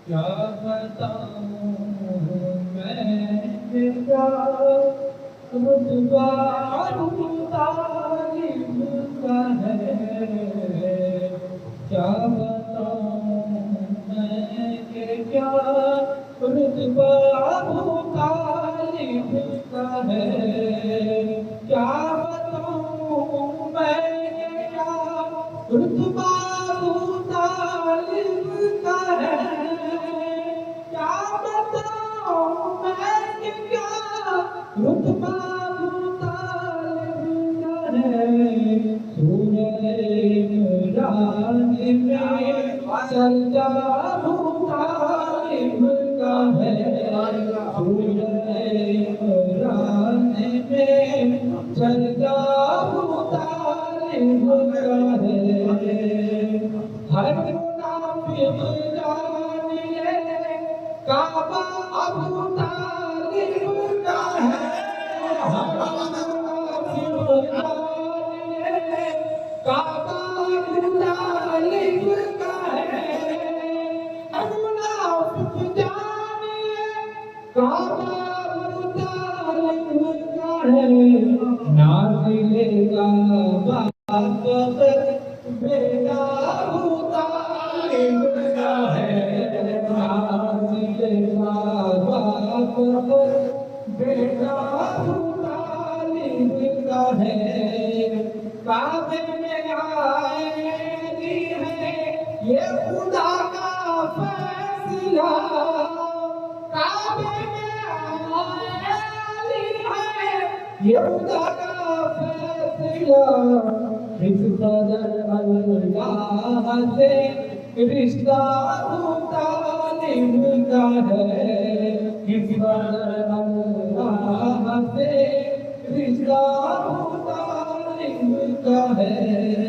क्या बताऊं मैं तेरा रुतबा अबू तालिब का है। क्या बताऊं मैं कि क्या रुतबा अबू तालिब का है। क्या बताऊं मैं कि क्या रुतबा अबू तालिब का है। क्या बताऊं मैं कि क्या रुतबा अबू तालिब का है। सूरह इमरान में सजदा अबू तालिब का है। सूरह इमरान में सजदा अबू तालिब का है। हर मुनाफिक जान ले काबा अबू तालिब का है। हर मुनाफिक जान ले काबा अबू तालिब का है। हर मुनाफिक जान ले काबा अबू तालिब का है। नाज़िले काबा बेटा अबू तालिब का है। नाज़िले काबा बेटा अबू तालिब का है। काबे में आएगी है ये खुदा का फैसला। काबे में आएगी है ये खुदा का फैसला। इस कदर अल्लाह से रिश्ता अबू तालिब का है। इस कदर अल्लाह से रिश्ता अबू तालिब का है।